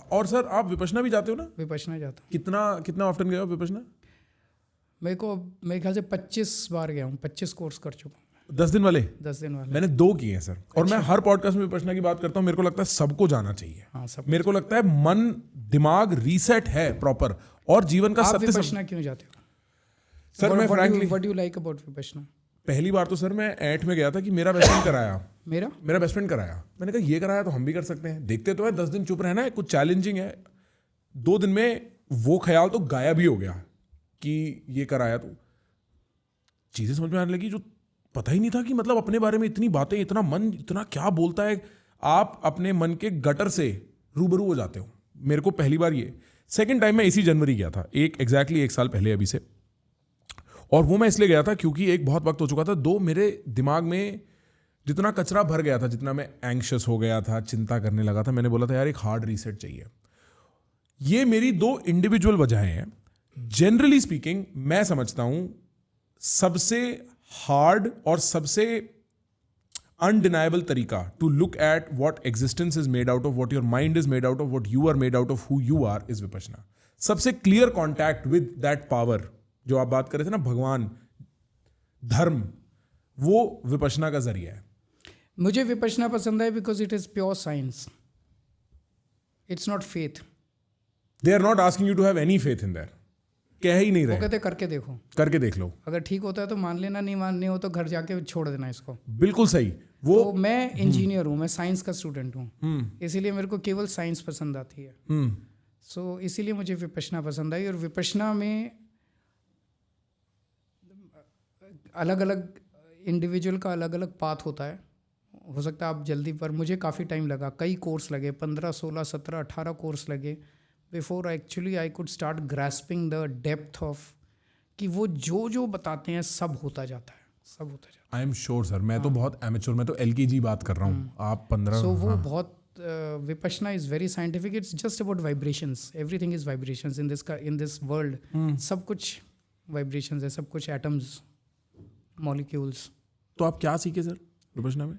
और सर आप विपश्यना भी जाते हो ना? विपश्यना जाता हूँ। कितना ऑफ्टन गए हो विपश्यना? मेरे ख्याल से 25 बार गया हूँ, 25 कोर्स कर चुका हूँ। 10 दिन वाले? 10 दिन वाले मैंने 2 किए हैं सर। और मैं हर पॉडकास्ट में विपश्यना की बात करता हूँ। मेरे को लगता है सबको जाना चाहिए। हाँ, सब। मेरे को लगता है मन दिमाग रीसेट है प्रॉपर, और जीवन का आप सत्य विपश्यना क्यों जाते हो सर? मैं frankly, what do you like about Vipassana? पहली बार तो सर मैं ऐट में गया था कि मेरा बेस्ट फ्रेंड कराया। मेरा बेस्ट फ्रेंड कराया। मैंने कहा ये कराया तो हम भी कर सकते हैं, देखते तो है। 10 दिन चुप रहना है, कुछ चैलेंजिंग है। 2 दिन में वो ख्याल तो गायब ही हो गया कि ये कराया। तो चीजें समझ में आने लगी जो पता ही नहीं था कि मतलब अपने बारे में इतनी बातें, इतना मन इतना क्या बोलता है। आप अपने मन के गटर से रूबरू हो जाते हो। मेरे को पहली बार ये, सेकेंड टाइम मैं इसी जनवरी गया था, एग्जैक्टली 1 साल पहले अभी से। और वो मैं इसलिए गया था क्योंकि एक बहुत वक्त हो चुका था, 2 मेरे दिमाग में जितना कचरा भर गया था, जितना मैं एंग्शियस हो गया था, चिंता करने लगा था, मैंने बोला था यार एक हार्ड रीसेट चाहिए। ये मेरी 2 इंडिविजुअल वजहें हैं। जनरली स्पीकिंग मैं समझता हूं सबसे हार्ड और सबसे अनडिनाइबल तरीका to look at what existence is made out of, what your mind is made out of, what you are made out of, who you are, is Vipassana. सबसे clear contact with that power जो आप बात कर रहे थे ना, भगवान, धर्म, वो विपश्यना का जरिया है। मुझे विपश्यना पसंद है because it is pure science, it's not faith. They are not asking you to have any faith in that. कह ही नहीं वो रहे, कहते करके देखो, करके देख लो। अगर ठीक होता है तो मान लेना, नहीं मानने हो तो घर जाके छोड़ देना इसको। बिल्कुल सही। वो तो मैं इंजीनियर हूँ, मैं साइंस का स्टूडेंट हूँ, इसीलिए मेरे को केवल साइंस पसंद आती है। सो इसीलिए मुझे विपश्यना पसंद आई। और विपश्यना में अलग अलग इंडिविजुअल का अलग अलग पाथ होता है। हो सकता है आप जल्दी, पर मुझे काफ़ी टाइम लगा, कई कोर्स लगे, 15, 16, 17, 18 कोर्स लगे before actually I could start grasping the depth of कि वो जो जो बताते हैं सब होता जाता है, सब होता जाता आई एम श्योर सर, मैं तो बहुत एमेच्योर, मैं तो LKG बात कर रहा हूँ, आप 15। सो वो बहुत Vipassana is very scientific, it's just about vibrations, everything is vibrations in this world. सब कुछ वाइब्रेशंस है, सब कुछ एटम्स, मॉलिक्यूल्स। तो आप क्या सीखे सर विपश्यना में?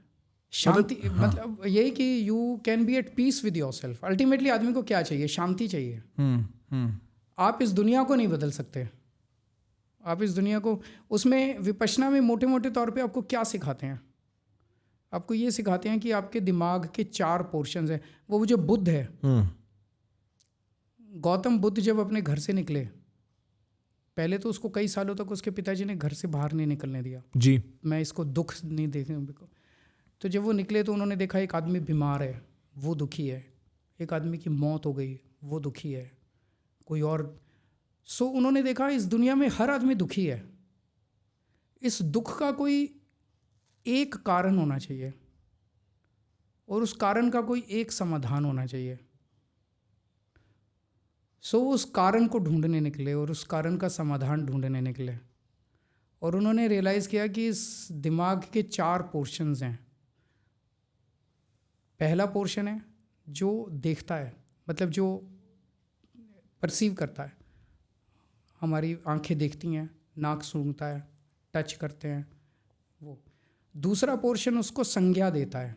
शांति, मतलब यही कि you can be at peace with yourself. Ultimately आदमी को क्या चाहिए? शांति चाहिए। आप इस दुनिया को नहीं बदल सकते, आप इस दुनिया को, उसमें विपश्यना में मोटे मोटे तौर पे आपको क्या सिखाते हैं? आपको ये सिखाते हैं कि आपके दिमाग के 4 पोर्शंस हैं। वो जो बुद्ध है, गौतम बुद्ध जब अपने घर से निकले, पहले तो उसको कई सालों तक उसके पिताजी ने घर से बाहर नहीं निकलने दिया जी। मैं इसको दुख नहीं देखने। तो जब वो निकले तो उन्होंने देखा एक आदमी बीमार है, वो दुखी है, एक आदमी की मौत हो गई, वो दुखी है, कोई और। सो उन्होंने देखा इस दुनिया में हर आदमी दुखी है, इस दुख का कोई एक कारण होना चाहिए और उस कारण का कोई एक समाधान होना चाहिए। सो उस कारण को ढूंढने निकले और उस कारण का समाधान ढूंढने निकले, और उन्होंने रियलाइज़ किया कि इस दिमाग के 4 पोर्शंस हैं। पहला पोर्शन है जो देखता है, मतलब जो परसीव करता है, हमारी आंखें देखती हैं, नाक सूंघता है, टच करते हैं वो। दूसरा पोर्शन उसको संज्ञा देता है,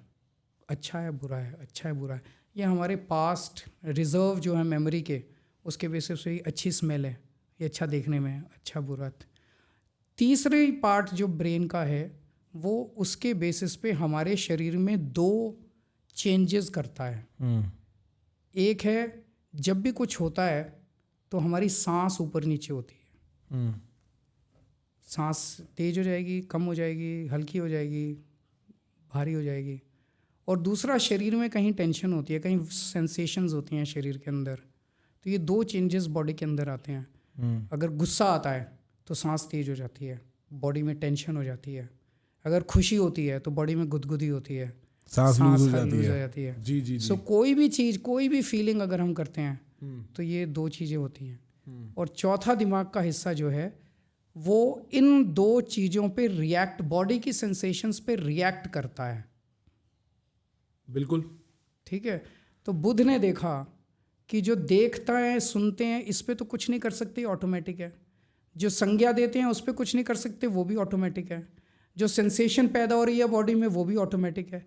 अच्छा है बुरा है, अच्छा है बुरा है। ये हमारे पास्ट रिजर्व जो है मेमोरी के, उसके बेसिस पे अच्छी स्मेल है, ये अच्छा देखने में, अच्छा बुरा। तीसरी पार्ट जो ब्रेन का है, वो उसके बेसिस पे हमारे शरीर में 2 चेंजेस करता है। एक है जब भी कुछ होता है तो हमारी सांस ऊपर नीचे होती है, सांस तेज हो जाएगी, कम हो जाएगी, हल्की हो जाएगी, भारी हो जाएगी। और दूसरा शरीर में कहीं टेंशन होती है, कहीं सेंसेशंस होती हैं शरीर के अंदर। तो ये 2 चेंजेस बॉडी के अंदर आते हैं। अगर गुस्सा आता है तो सांस तेज हो जाती है, बॉडी में टेंशन हो जाती है। अगर खुशी होती है तो बॉडी में गुदगुदी होती है, सांस लूज हो जाती है। जी जी। सो कोई भी चीज़, कोई भी फीलिंग अगर हम करते हैं तो ये 2 चीज़ें होती हैं। और चौथा दिमाग का हिस्सा जो है वो इन 2 चीज़ों पे रिएक्ट, बॉडी की सेंसेशंस पे रिएक्ट करता है। बिल्कुल ठीक है। तो बुद्ध ने देखा कि जो देखता है, सुनते हैं, इस पे तो कुछ नहीं कर सकते, ऑटोमेटिक है। जो संज्ञा देते हैं उस पे कुछ नहीं कर सकते, वो भी ऑटोमेटिक है। जो सेंसेशन पैदा हो रही है बॉडी में, वो भी ऑटोमेटिक है।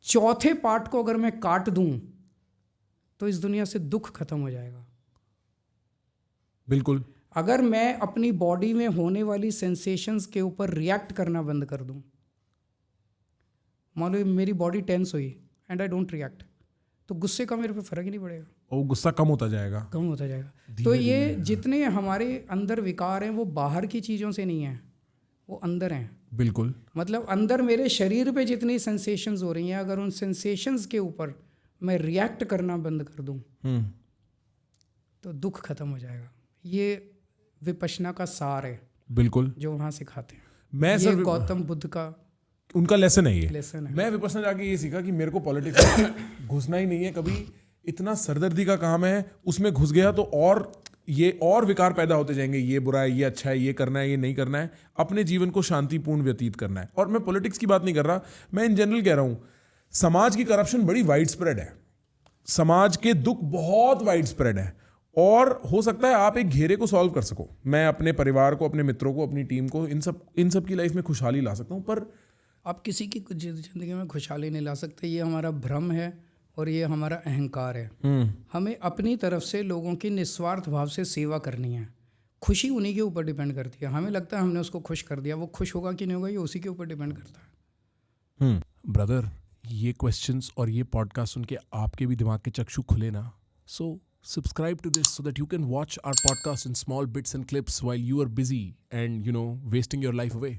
चौथे पार्ट को अगर मैं काट दूं तो इस दुनिया से दुख खत्म हो जाएगा। बिल्कुल। अगर मैं अपनी बॉडी में होने वाली सेंसेशंस के ऊपर रिएक्ट करना बंद कर दूं, मान लो मेरी बॉडी टेंस हुई एंड आई डोंट रिएक्ट, तो गुस्से का मेरे पे फर्क ही नहीं पड़ेगा, और गुस्सा कम होता जाएगा। कम होता जाएगा। तो ये जितने हमारे अंदर विकार हैं वो बाहर की चीज़ों से नहीं हैं, वो अंदर हैं। बिल्कुल। मतलब अंदर मेरे शरीर पे जितनी सेंसेशंस हो रही हैं, अगर उन सेंसेशंस के ऊपर मैं रिएक्ट करना बंद कर दूं तो दुख खत्म हो जाएगा। ये विपश्यना का सार है, बिल्कुल, जो वहाँ सिखाते हैं। मैं ये सर गौतम बुद्ध का उनका लेसन है ये। लेसन है। मैं विपश्यना जाके ये सीखा कि मेरे को पॉलिटिक्स में घुसना ही नहीं है कभी। इतना सरदर्दी का काम है, उसमें घुस गया तो और विकार पैदा होते जाएंगे। ये बुरा है, ये अच्छा है, ये करना है, ये नहीं करना है। अपने जीवन को शांतिपूर्ण व्यतीत करना है। और मैं पॉलिटिक्स की बात नहीं कर रहा, मैं इन जनरल कह रहा हूँ, समाज की करप्शन बड़ी वाइड स्प्रेड है, समाज के दुख बहुत वाइड स्प्रेड है, और हो सकता है आप एक घेरे को सॉल्व कर सको। मैं अपने परिवार को, अपने मित्रों को, अपनी टीम को, इन सब की लाइफ में खुशहाली ला सकता हूँ, पर आप किसी की जिंदगी में खुशहाली नहीं ला सकते। ये हमारा भ्रम है और ये हमारा अहंकार है। हमें अपनी तरफ से लोगों की निस्वार्थ भाव से सेवा करनी है। खुशी उन्हीं के ऊपर डिपेंड करती है। हमें लगता है हमने उसको खुश कर दिया, वो खुश होगा कि नहीं होगा ये उसी के ऊपर डिपेंड करता है। ब्रदर, ये क्वेश्चंस और ये पॉडकास्ट सुन के आपके भी दिमाग के चक्षु खुले ना, सो subscribe to this so that you can watch our podcast in small bits and clips while you are busy and wasting your life away.